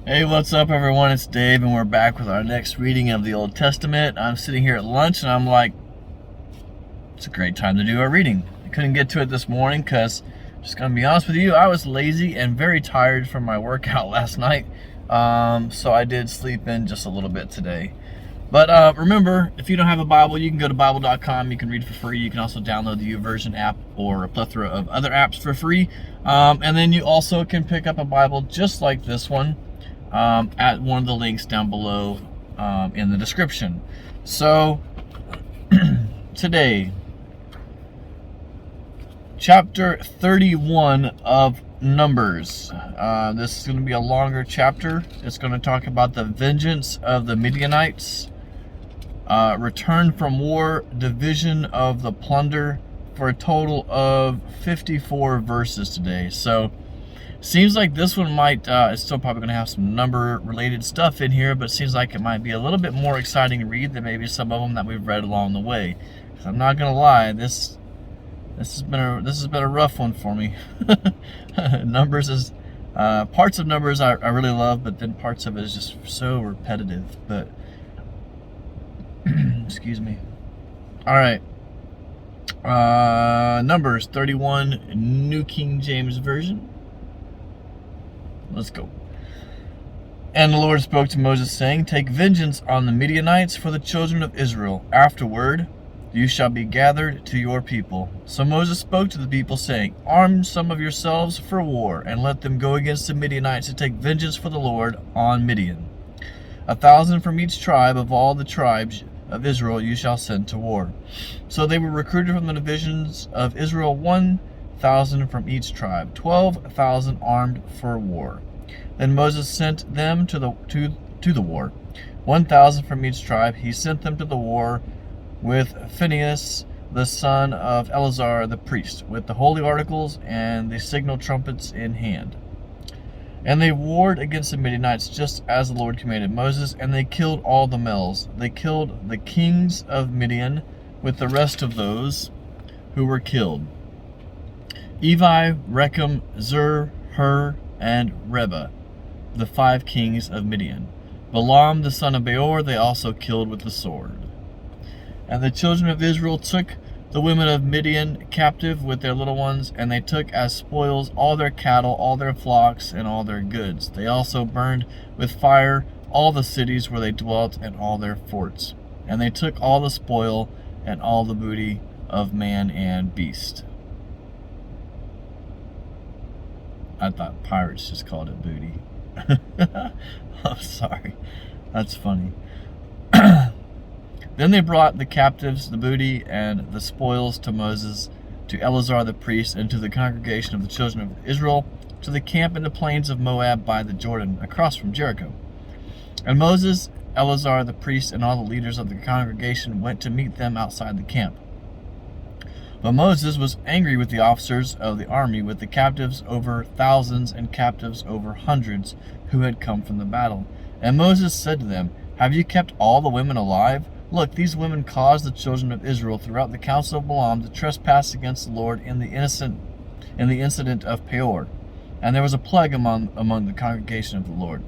Hey, what's up, everyone? It's Dave, and we're back with our next reading of the Old Testament. I'm sitting here at lunch, and I'm like, it's a great time to do our reading. I couldn't get to it this morning because, just gonna be honest with you, I was lazy and very tired from my workout last night. So I did sleep in just a little bit today. But remember, if you don't have a Bible, you can go to Bible.com. You can read for free. You can also download the YouVersion app or a plethora of other apps for free. And then you also can pick up a Bible just like this one at one of the links down below in the description. So today, chapter 31 of Numbers. This is going to be a longer chapter. It's going to talk about the vengeance of the Midianites, return from war, division of the plunder, for a total of 54 verses today. So seems like this one might, it's still probably going to have some number related stuff in here, but it seems like it might be a little bit more exciting to read than maybe some of them that we've read along the way. 'Cause I'm not going to lie, this has been a rough one for me. Numbers is parts of Numbers I really love, but then parts of it is just so repetitive. But excuse me. All right. Numbers 31, New King James Version. Let's go. And the Lord spoke to Moses, saying, take vengeance on the Midianites for the children of Israel. Afterward, you shall be gathered to your people. So Moses spoke to the people, saying, arm some of yourselves for war, and let them go against the Midianites to take vengeance for the Lord on Midian. 1,000 from each tribe of all the tribes of Israel you shall send to war. So they were recruited from the divisions of Israel, 1,000 from each tribe, 12,000 armed for war. Then Moses sent them to the war, 1,000 from each tribe. He sent them to the war with Phinehas, the son of Eleazar the priest, with the holy articles and the signal trumpets in hand. And they warred against the Midianites just as the Lord commanded Moses, and they killed all the males. They killed the kings of Midian with the rest of those who were killed: Evi, Rechem, Zur, Hur, and Reba, the 5 kings of Midian. Balaam the son of Beor they also killed with the sword. And the children of Israel took the women of Midian captive with their little ones, and they took as spoils all their cattle, all their flocks, and all their goods. They also burned with fire all the cities where they dwelt and all their forts. And they took all the spoil and all the booty of man and beast. I thought pirates just called it booty. I'm sorry. That's funny. Then they brought the captives, the booty, and the spoils to Moses, to Eleazar the priest, and to the congregation of the children of Israel, to the camp in the plains of Moab by the Jordan, across from Jericho. And Moses, Eleazar the priest, and all the leaders of the congregation went to meet them outside the camp. But Moses was angry with the officers of the army, with the captives over thousands and captives over hundreds who had come from the battle. And Moses said to them, have you kept all the women alive? Look, these women caused the children of Israel throughout the counsel of Balaam to trespass against the Lord in the incident of Peor. And there was a plague among the congregation of the Lord.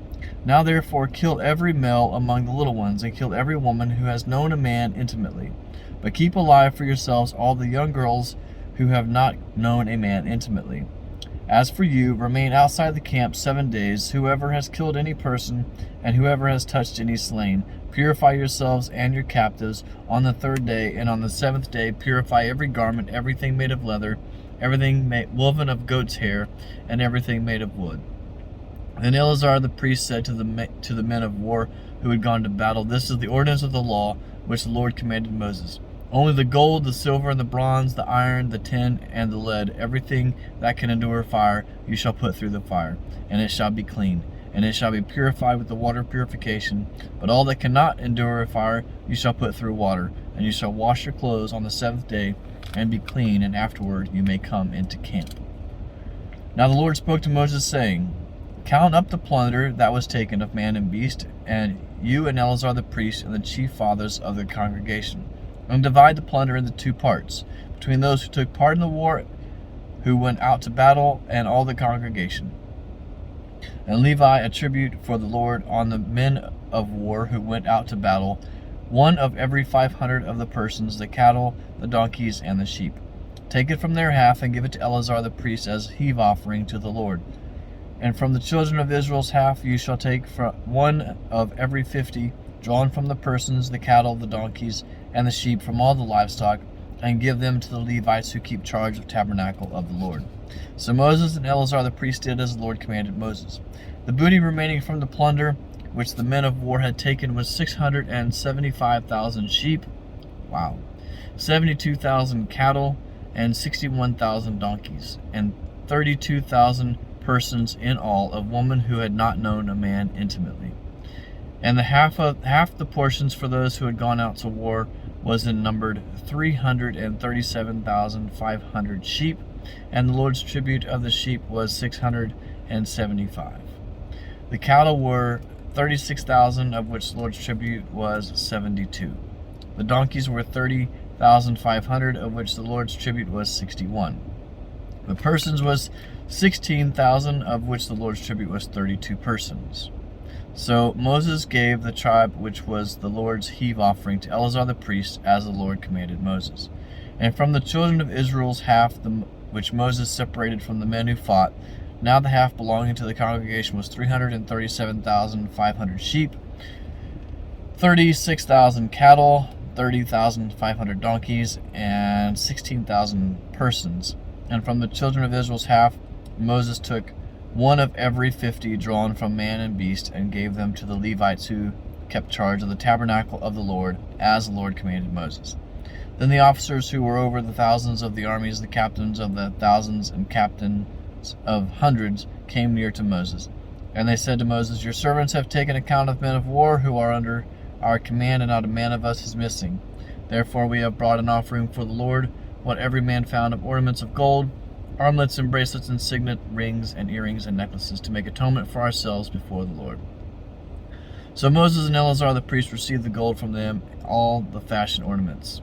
Now therefore kill every male among the little ones, and kill every woman who has known a man intimately. But keep alive for yourselves all the young girls who have not known a man intimately. As for you, remain outside the camp 7 days. Whoever has killed any person, and whoever has touched any slain, purify yourselves and your captives on the 3rd day, and on the 7th day purify every garment, everything made of leather, everything woven of goat's hair, and everything made of wood. Then Eleazar the priest said to the men of war who had gone to battle, this is the ordinance of the law which the Lord commanded Moses. Only the gold, the silver, and the bronze, the iron, the tin, and the lead, everything that can endure fire, you shall put through the fire, and it shall be clean, and it shall be purified with the water of purification. But all that cannot endure fire, you shall put through water, and you shall wash your clothes on the 7th day, and be clean, and afterward you may come into camp. Now the Lord spoke to Moses, saying, count up the plunder that was taken of man and beast, and you and Eleazar the priest, and the chief fathers of the congregation, and divide the plunder into 2 parts, between those who took part in the war, who went out to battle, and all the congregation. and Levi a tribute for the Lord on the men of war who went out to battle, one of every 500 of the persons, the cattle, the donkeys, and the sheep. Take it from their half and give it to Eleazar the priest as heave offering to the Lord. And from the children of Israel's half you shall take from one of every 50, drawn from the persons, the cattle, the donkeys, and the sheep, from all the livestock, and give them to the Levites who keep charge of the tabernacle of the Lord. So Moses and Eleazar the priest did as the Lord commanded Moses. The booty remaining from the plunder which the men of war had taken was 675,000 sheep, 72,000 cattle, and 61,000 donkeys, and 32,000 persons in all, of women who had not known a man intimately. And the half the portions for those who had gone out to war was in numbered 337,500 sheep, and the Lord's tribute of the sheep was 675. The cattle were 36,000, of which the Lord's tribute was 72. The donkeys were 30,500, of which the Lord's tribute was 61. The persons was 16,000, of which the Lord's tribute was 32 persons. So Moses gave the tribe which was the Lord's heave offering to Eleazar the priest, as the Lord commanded Moses. And from the children of Israel's half, which Moses separated from the men who fought, now the half belonging to the congregation was 337,500 sheep, 36,000 cattle, 30,500 donkeys, and 16,000 persons. And from the children of Israel's half, Moses took one of every 50 drawn from man and beast, and gave them to the Levites who kept charge of the tabernacle of the Lord, as the Lord commanded Moses. Then the officers who were over the thousands of the armies, the captains of the thousands and captains of hundreds, came near to Moses. And they said to Moses, Your servants have taken account of men of war who are under our command, and not a man of us is missing. Therefore we have brought an offering for the Lord, what every man found of ornaments of gold, armlets and bracelets and signet rings and earrings and necklaces, to make atonement for ourselves before the Lord. So Moses and Eleazar the priest received the gold from them, all the fashion ornaments,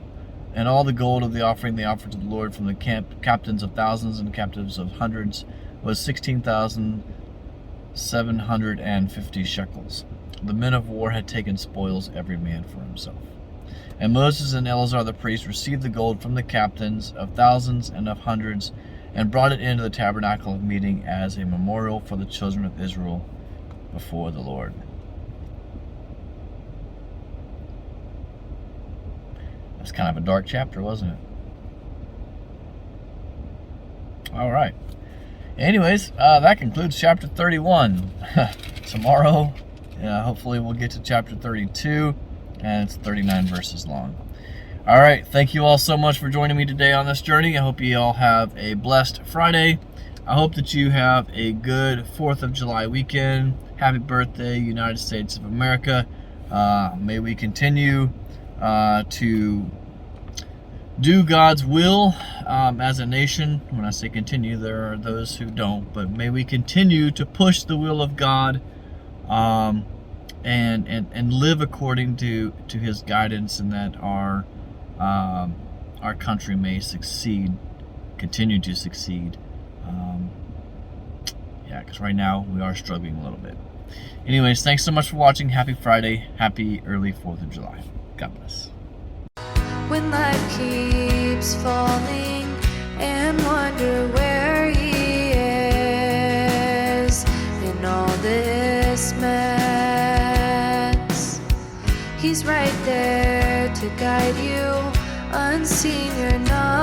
and all the gold of the offering they offered to the Lord from the captains of thousands and captives of hundreds was 16,750 shekels. The men of war had taken spoils, every man for himself. And Moses and Eleazar the priest received the gold from the captains of thousands and of hundreds, and brought it into the tabernacle of meeting as a memorial for the children of Israel before the Lord. That's kind of a dark chapter, wasn't it? All right. Anyways, that concludes chapter 31. Tomorrow, hopefully we'll get to chapter 32, and it's 39 verses long. All right, thank you all so much for joining me today on this journey. I hope you all have a blessed Friday. I hope that you have a good 4th of July weekend. Happy birthday, United States of America. May we continue to do God's will as a nation. When I say continue, there are those who don't, but may we continue to push the will of God and live according to His guidance, and that our country may continue to succeed. Because right now we are struggling a little bit. Anyways, thanks so much for watching. Happy Friday. Happy early 4th of July. God bless. When life keeps falling and wonder where He is in all this mess, He's right there to guide you. Unseen, you're not